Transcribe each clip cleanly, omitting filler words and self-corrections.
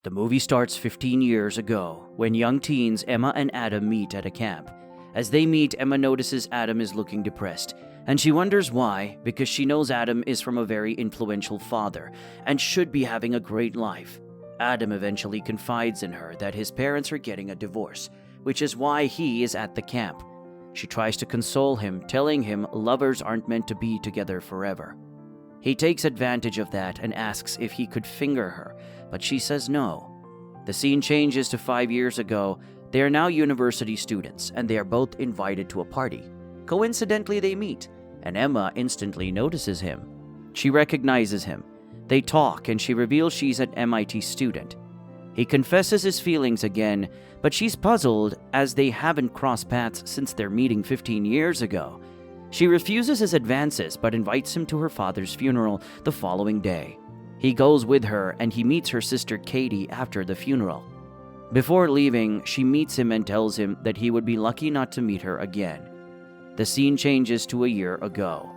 The movie starts 15 years ago, when young teens Emma and Adam meet at a camp. As they meet, Emma notices Adam is looking depressed, and she wonders why, because she knows Adam is from a very influential father and should be having a great life. Adam eventually confides in her that his parents are getting a divorce, which is why he is at the camp. She tries to console him, telling him lovers aren't meant to be together forever. He takes advantage of that and asks if he could finger her, but she says no. The scene changes to 5 years ago. They are now university students, and they are both invited to a party. Coincidentally, they meet, and Emma instantly notices him. She recognizes him. They talk, and she reveals she's an MIT student. He confesses his feelings again, but she's puzzled as they haven't crossed paths since their meeting 15 years ago. She refuses his advances, but invites him to her father's funeral the following day. He goes with her, and he meets her sister Katie after the funeral. Before leaving, she meets him and tells him that he would be lucky not to meet her again. The scene changes to a year ago.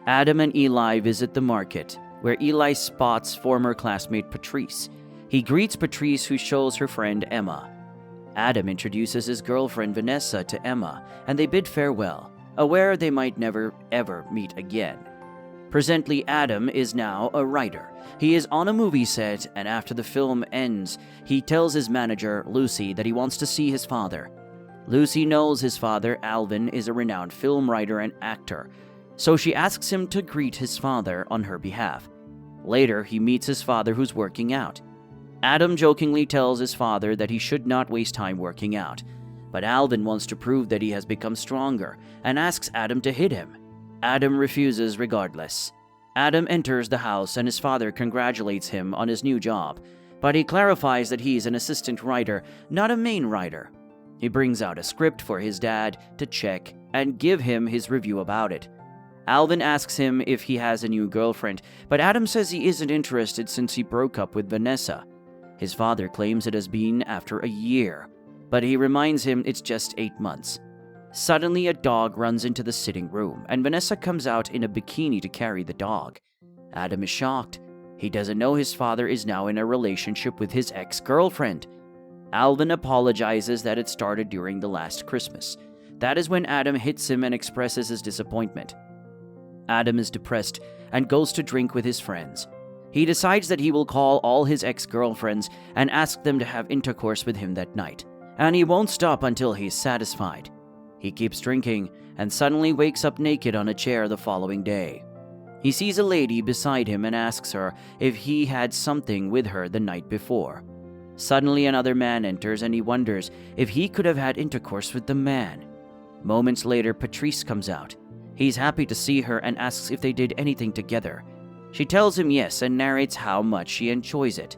Adam and Eli visit the market, where Eli spots former classmate Patrice. He greets Patrice, who shows her friend Emma. Adam introduces his girlfriend Vanessa to Emma, and they bid farewell, aware they might never ever meet again. Presently, Adam is now a writer. He is on a movie set, and after the film ends, he tells his manager, Lucy, that he wants to see his father. Lucy knows his father, Alvin, is a renowned film writer and actor, so she asks him to greet his father on her behalf. Later, he meets his father, who's working out. Adam jokingly tells his father that he should not waste time working out, but Alvin wants to prove that he has become stronger and asks Adam to hit him. Adam refuses regardless. Adam enters the house and his father congratulates him on his new job, but he clarifies that he's an assistant writer, not a main writer. He brings out a script for his dad to check and give him his review about it. Alvin asks him if he has a new girlfriend, but Adam says he isn't interested since he broke up with Vanessa. His father claims it has been after a year, but he reminds him it's just 8 months. Suddenly, a dog runs into the sitting room, and Vanessa comes out in a bikini to carry the dog. Adam is shocked. He doesn't know his father is now in a relationship with his ex-girlfriend. Alvin apologizes that it started during the last Christmas. That is when Adam hits him and expresses his disappointment. Adam is depressed and goes to drink with his friends. He decides that he will call all his ex-girlfriends and ask them to have intercourse with him that night, and he won't stop until he's satisfied. He keeps drinking and suddenly wakes up naked on a chair the following day. He sees a lady beside him and asks her if he had something with her the night before. Suddenly, another man enters and he wonders if he could have had intercourse with the man. Moments later, Patrice comes out. He's happy to see her and asks if they did anything together. She tells him yes and narrates how much she enjoys it.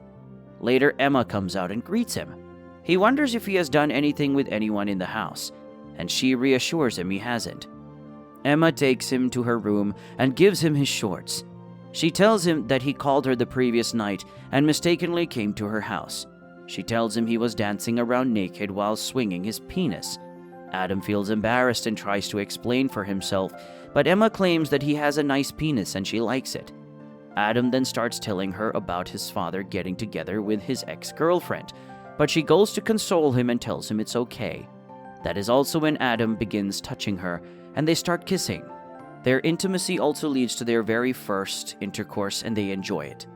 Later, Emma comes out and greets him. He wonders if he has done anything with anyone in the house, and she reassures him he hasn't. Emma takes him to her room and gives him his shorts. She tells him that he called her the previous night and mistakenly came to her house. She tells him he was dancing around naked while swinging his penis. Adam feels embarrassed and tries to explain for himself, but Emma claims that he has a nice penis and she likes it. Adam then starts telling her about his father getting together with his ex-girlfriend, but she goes to console him and tells him it's okay. That is also when Adam begins touching her, and they start kissing. Their intimacy also leads to their very first intercourse, and they enjoy it.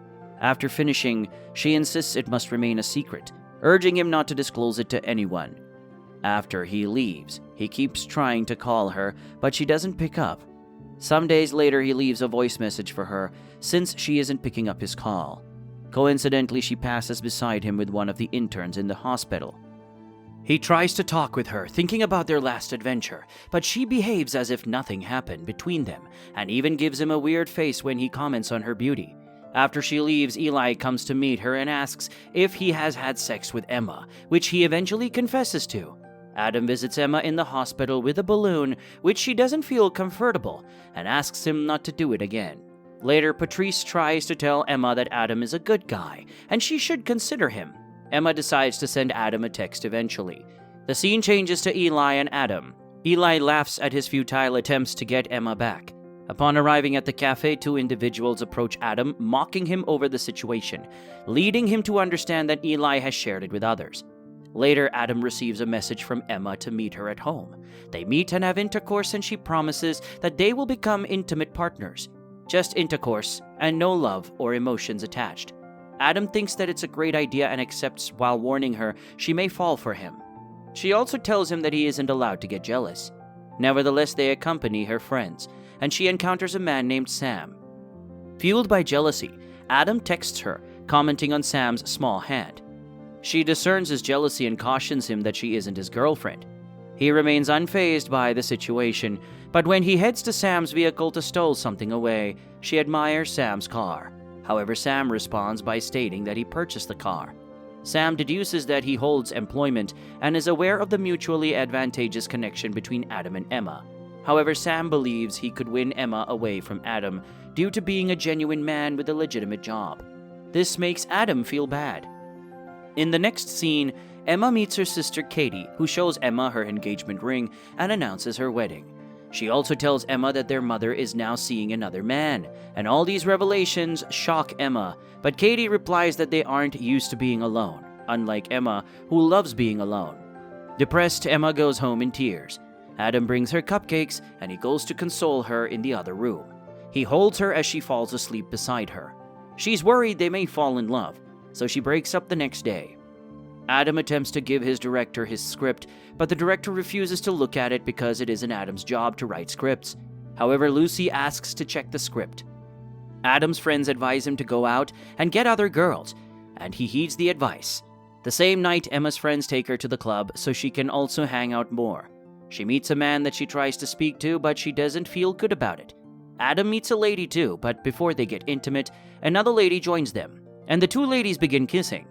After finishing, she insists it must remain a secret, urging him not to disclose it to anyone. After he leaves, he keeps trying to call her, but she doesn't pick up. Some days later, he leaves a voice message for her, since she isn't picking up his call. Coincidentally, she passes beside him with one of the interns in the hospital. He tries to talk with her, thinking about their last adventure, but she behaves as if nothing happened between them, and even gives him a weird face when he comments on her beauty. After she leaves, Eli comes to meet her and asks if he has had sex with Emma, which he eventually confesses to. Adam visits Emma in the hospital with a balloon, which she doesn't feel comfortable, and asks him not to do it again. Later, Patrice tries to tell Emma that Adam is a good guy, and she should consider him. Emma decides to send Adam a text eventually. The scene changes to Eli and Adam. Eli laughs at his futile attempts to get Emma back. Upon arriving at the cafe, two individuals approach Adam, mocking him over the situation, leading him to understand that Eli has shared it with others. Later, Adam receives a message from Emma to meet her at home. They meet and have intercourse, and she promises that they will become intimate partners. Just intercourse, and no love or emotions attached. Adam thinks that it's a great idea and accepts, while warning her she may fall for him. She also tells him that he isn't allowed to get jealous. Nevertheless, they accompany her friends, and she encounters a man named Sam. Fueled by jealousy, Adam texts her, commenting on Sam's small hand. She discerns his jealousy and cautions him that she isn't his girlfriend. He remains unfazed by the situation, but when he heads to Sam's vehicle to stow something away, she admires Sam's car. However, Sam responds by stating that he purchased the car. Sam deduces that he holds employment and is aware of the mutually advantageous connection between Adam and Emma. However, Sam believes he could win Emma away from Adam due to being a genuine man with a legitimate job. This makes Adam feel bad. In the next scene, Emma meets her sister Katie, who shows Emma her engagement ring and announces her wedding. She also tells Emma that their mother is now seeing another man, and all these revelations shock Emma, but Katie replies that they aren't used to being alone, unlike Emma, who loves being alone. Depressed, Emma goes home in tears. Adam brings her cupcakes, and he goes to console her in the other room. He holds her as she falls asleep beside her. She's worried they may fall in love, so she breaks up the next day. Adam attempts to give his director his script, but the director refuses to look at it because it isn't Adam's job to write scripts. However, Lucy asks to check the script. Adam's friends advise him to go out and get other girls, and he heeds the advice. The same night, Emma's friends take her to the club so she can also hang out more. She meets a man that she tries to speak to, but she doesn't feel good about it. Adam meets a lady too, but before they get intimate, another lady joins them, and the two ladies begin kissing.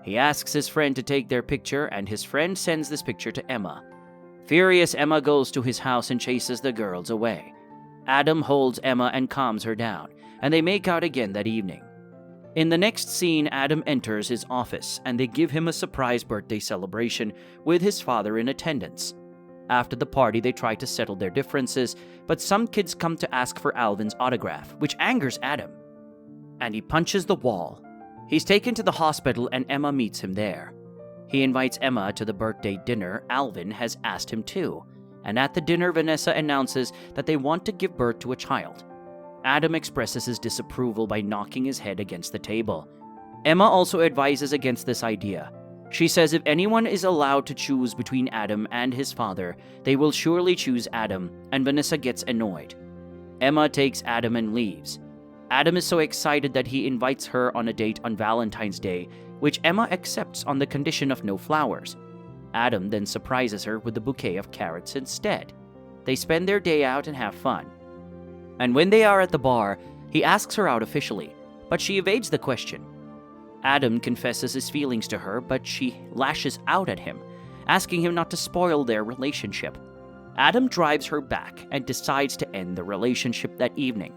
He asks his friend to take their picture, and his friend sends this picture to Emma. Furious, Emma goes to his house and chases the girls away. Adam holds Emma and calms her down, and they make out again that evening. In the next scene, Adam enters his office, and they give him a surprise birthday celebration with his father in attendance. After the party, they try to settle their differences, but some kids come to ask for Alvin's autograph, which angers Adam, and he punches the wall. He's taken to the hospital, and Emma meets him there. He invites Emma to the birthday dinner Alvin has asked him to, and at the dinner, Vanessa announces that they want to give birth to a child. Adam expresses his disapproval by knocking his head against the table. Emma also advises against this idea. She says if anyone is allowed to choose between Adam and his father, they will surely choose Adam, and Vanessa gets annoyed. Emma takes Adam and leaves. Adam is so excited that he invites her on a date on Valentine's Day, which Emma accepts on the condition of no flowers. Adam then surprises her with a bouquet of carrots instead. They spend their day out and have fun. And when they are at the bar, he asks her out officially, but she evades the question. Adam confesses his feelings to her, but she lashes out at him, asking him not to spoil their relationship. Adam drives her back and decides to end the relationship that evening.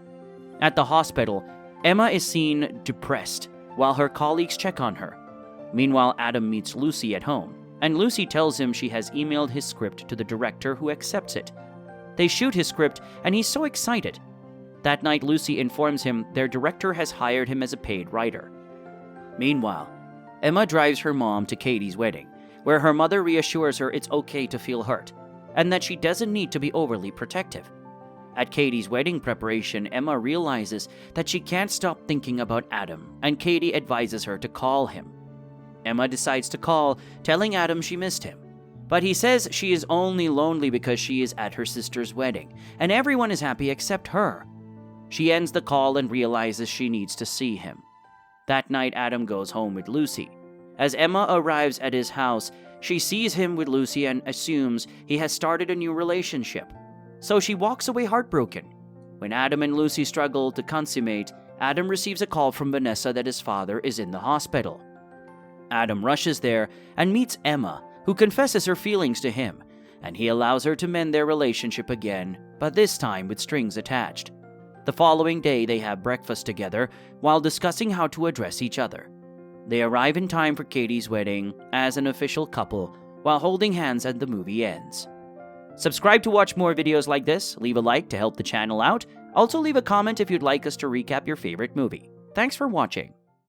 At the hospital, Emma is seen depressed while her colleagues check on her. Meanwhile, Adam meets Lucy at home, and Lucy tells him she has emailed his script to the director, who accepts it. They shoot his script, and he's so excited. That night, Lucy informs him their director has hired him as a paid writer. Meanwhile, Emma drives her mom to Katie's wedding, where her mother reassures her it's okay to feel hurt, and that she doesn't need to be overly protective. At Katie's wedding preparation, Emma realizes that she can't stop thinking about Adam, and Katie advises her to call him. Emma decides to call, telling Adam she missed him. But he says she is only lonely because she is at her sister's wedding, and everyone is happy except her. She ends the call and realizes she needs to see him. That night, Adam goes home with Lucy. As Emma arrives at his house, she sees him with Lucy and assumes he has started a new relationship. So she walks away heartbroken. When Adam and Lucy struggle to consummate, Adam receives a call from Vanessa that his father is in the hospital. Adam rushes there and meets Emma, who confesses her feelings to him, and he allows her to mend their relationship again, but this time with strings attached. The following day, they have breakfast together while discussing how to address each other. They arrive in time for Katie's wedding as an official couple while holding hands, and the movie ends. Subscribe to watch more videos like this, leave a like to help the channel out. Also, leave a comment if you'd like us to recap your favorite movie. Thanks for watching.